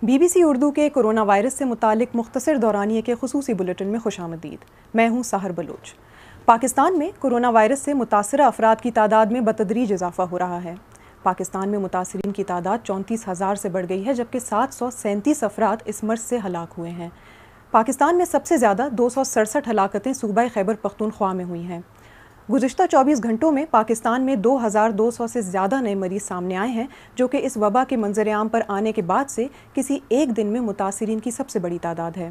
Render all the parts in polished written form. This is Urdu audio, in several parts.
BBC اردو کے کورونا وائرس سے متعلق مختصر دورانیے کے خصوصی بلیٹن میں خوش آمدید۔ میں ہوں سحر بلوچ۔ پاکستان میں کورونا وائرس سے متاثرہ افراد کی تعداد میں بتدریج اضافہ ہو رہا ہے۔ پاکستان میں متاثرین کی تعداد 34,000 سے بڑھ گئی ہے، جبکہ 737 افراد اس مرض سے ہلاک ہوئے ہیں۔ پاکستان میں سب سے زیادہ 267 ہلاکتیں صوبہ خیبر پختونخوا میں ہوئی ہیں۔ گزشتہ 24 گھنٹوں میں پاکستان میں 2,200 سے زیادہ نئے مریض سامنے آئے ہیں، جو کہ اس وبا کے منظر عام پر آنے کے بعد سے کسی ایک دن میں متاثرین کی سب سے بڑی تعداد ہے۔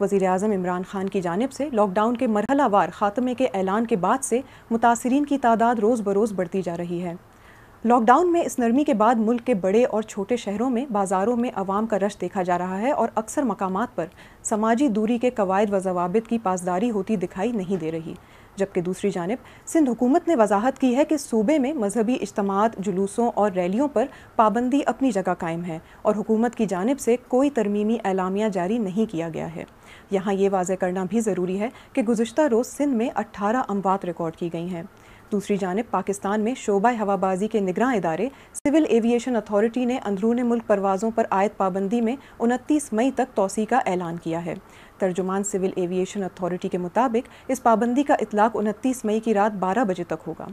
وزیر اعظم عمران خان کی جانب سے لاک ڈاؤن کے مرحلہ وار خاتمے کے اعلان کے بعد سے متاثرین کی تعداد روز بروز بڑھتی جا رہی ہے۔ لاک ڈاؤن میں اس نرمی کے بعد ملک کے بڑے اور چھوٹے شہروں میں بازاروں میں عوام کا رش دیکھا جا رہا ہے اور اکثر مقامات پر سماجی دوری کے قواعد و ضوابط کی پاسداری ہوتی دکھائی نہیں دے رہی، جبکہ دوسری جانب سندھ حکومت نے وضاحت کی ہے کہ صوبے میں مذہبی اجتماعات، جلوسوں اور ریلیوں پر پابندی اپنی جگہ قائم ہے اور حکومت کی جانب سے کوئی ترمیمی اعلامیہ جاری نہیں کیا گیا ہے۔ یہاں یہ واضح کرنا بھی ضروری ہے کہ گزشتہ روز سندھ میں 18 اموات ریکارڈ کی گئی ہیں۔ دوسری جانب پاکستان میں شعبہ ہوابازی کے نگراں ادارے سول ایویشن اتھارٹی نے اندرون ملک پروازوں پر عائد پابندی میں 29 مئی تک توسیع کا اعلان کیا ہے۔ ترجمان سول ایویشن اتھارٹی کے مطابق اس پابندی کا اطلاق 29 مئی کی رات 12 بجے تک ہوگا۔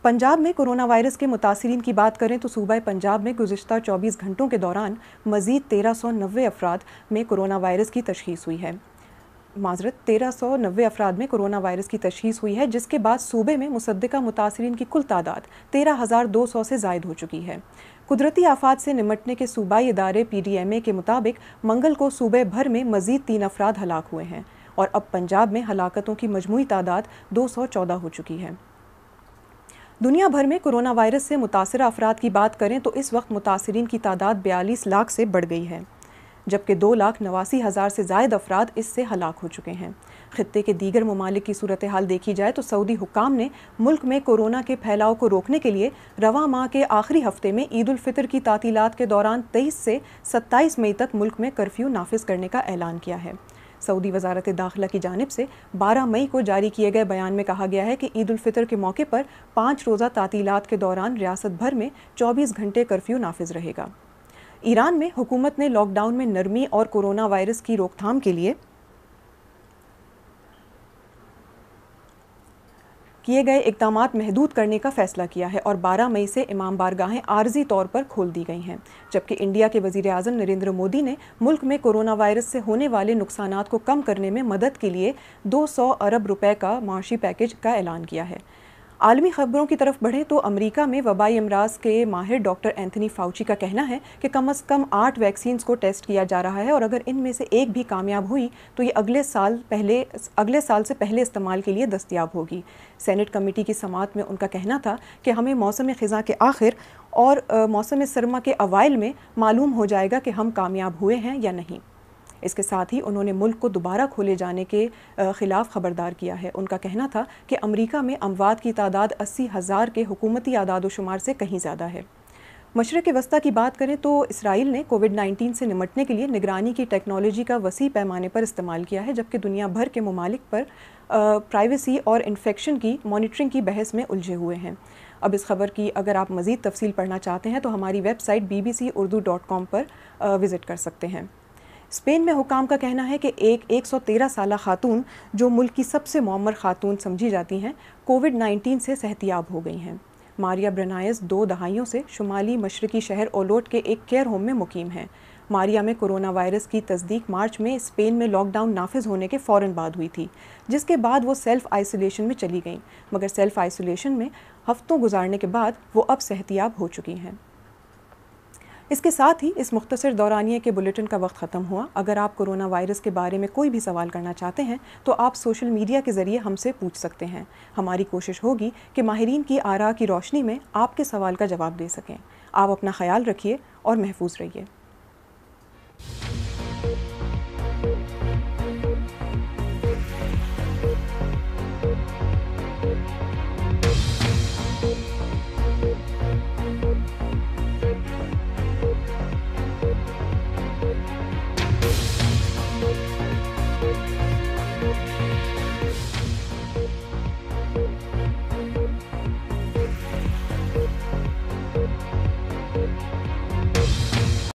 پنجاب میں کورونا وائرس کے متاثرین کی بات کریں تو صوبہ پنجاب میں گزشتہ 24 گھنٹوں کے دوران مزید 1390 افراد میں کورونا وائرس کی تشخیص ہوئی ہے۔ 1390 افراد میں کورونا وائرس کی تشخیص ہوئی ہے، جس کے بعد صوبے میں مصدقہ متاثرین کی کل تعداد 13,200 سے زائد ہو چکی ہے۔ قدرتی آفات سے نمٹنے کے صوبائی ادارے PDMA کے مطابق منگل کو صوبے بھر میں مزید 3 افراد ہلاک ہوئے ہیں اور اب پنجاب میں ہلاکتوں کی مجموعی تعداد 214 ہو چکی ہے۔ دنیا بھر میں کورونا وائرس سے متاثرہ افراد کی بات کریں تو اس وقت متاثرین کی تعداد 42 لاکھ سے بڑھ گئی ہے، جبکہ 2,89,000 سے زائد افراد اس سے ہلاک ہو چکے ہیں۔ خطے کے دیگر ممالک کی صورتحال دیکھی جائے تو سعودی حکام نے ملک میں کورونا کے پھیلاؤ کو روکنے کے لیے رواں ماہ کے آخری ہفتے میں عید الفطر کی تعطیلات کے دوران 23 سے 27 مئی تک ملک میں کرفیو نافذ کرنے کا اعلان کیا ہے۔ سعودی وزارت داخلہ کی جانب سے 12 مئی کو جاری کیے گئے بیان میں کہا گیا ہے کہ عید الفطر کے موقع پر 5 روزہ تعطیلات کے دوران ریاست بھر میں 24 گھنٹے کرفیو نافذ رہے گا۔ ایران میں حکومت نے لاک ڈاؤن میں نرمی اور کورونا وائرس کی روک تھام کے لیے کیے گئے اقدامات محدود کرنے کا فیصلہ کیا ہے اور 12 مئی سے امام بارگاہیں عارضی طور پر کھول دی گئی ہیں، جبکہ انڈیا کے وزیر اعظم نریندر مودی نے ملک میں کورونا وائرس سے ہونے والے نقصانات کو کم کرنے میں مدد کے لیے 200 ارب روپے کا معاشی پیکیج کا اعلان کیا ہے۔ عالمی خبروں کی طرف بڑھیں تو امریکہ میں وبائی امراض کے ماہر ڈاکٹر اینتھنی فاؤچی کا کہنا ہے کہ کم از کم 8 ویکسینز کو ٹیسٹ کیا جا رہا ہے اور اگر ان میں سے ایک بھی کامیاب ہوئی تو یہ اگلے سال سے پہلے استعمال کے لیے دستیاب ہوگی۔ سینٹ کمیٹی کی سماعت میں ان کا کہنا تھا کہ ہمیں موسم خزاں کے آخر اور موسم سرما کے اوائل میں معلوم ہو جائے گا کہ ہم کامیاب ہوئے ہیں یا نہیں۔ اس کے ساتھ ہی انہوں نے ملک کو دوبارہ کھولے جانے کے خلاف خبردار کیا ہے۔ ان کا کہنا تھا کہ امریکہ میں اموات کی تعداد 80,000 کے حکومتی اعداد و شمار سے کہیں زیادہ ہے۔ مشرق وسطیٰ کی بات کریں تو اسرائیل نے کووڈ-19 سے نمٹنے کے لیے نگرانی کی ٹیکنالوجی کا وسیع پیمانے پر استعمال کیا ہے، جبکہ دنیا بھر کے ممالک پر پرائیویسی اور انفیکشن کی مانیٹرنگ کی بحث میں الجھے ہوئے ہیں۔ اب اس خبر کی اگر آپ مزید تفصیل پڑھنا چاہتے ہیں تو ہماری ویب سائٹ bbcurdu.com پر وزٹ کر سکتے ہیں۔ اسپین میں حکام کا کہنا ہے کہ ایک 113 سالہ خاتون جو ملک کی سب سے معمر خاتون سمجھی جاتی ہیں، کووڈ-19 سے صحتیاب ہو گئی ہیں۔ ماریا برنائز 2 دہائیوں سے شمالی مشرقی شہر اولوٹ کے ایک کیئر ہوم میں مقیم ہیں۔ ماریا میں کورونا وائرس کی تصدیق مارچ میں اسپین میں لاک ڈاؤن نافذ ہونے کے فوراً بعد ہوئی تھی، جس کے بعد وہ سیلف آئسولیشن میں چلی گئیں، مگر سیلف آئسولیشن میں ہفتوں گزارنے کے بعد وہ اب صحتیاب ہو چکی ہیں۔ اس کے ساتھ ہی اس مختصر دورانیے کے بلیٹن کا وقت ختم ہوا۔ اگر آپ کورونا وائرس کے بارے میں کوئی بھی سوال کرنا چاہتے ہیں تو آپ سوشل میڈیا کے ذریعے ہم سے پوچھ سکتے ہیں۔ ہماری کوشش ہوگی کہ ماہرین کی آراء کی روشنی میں آپ کے سوال کا جواب دے سکیں۔ آپ اپنا خیال رکھیے اور محفوظ رہیے۔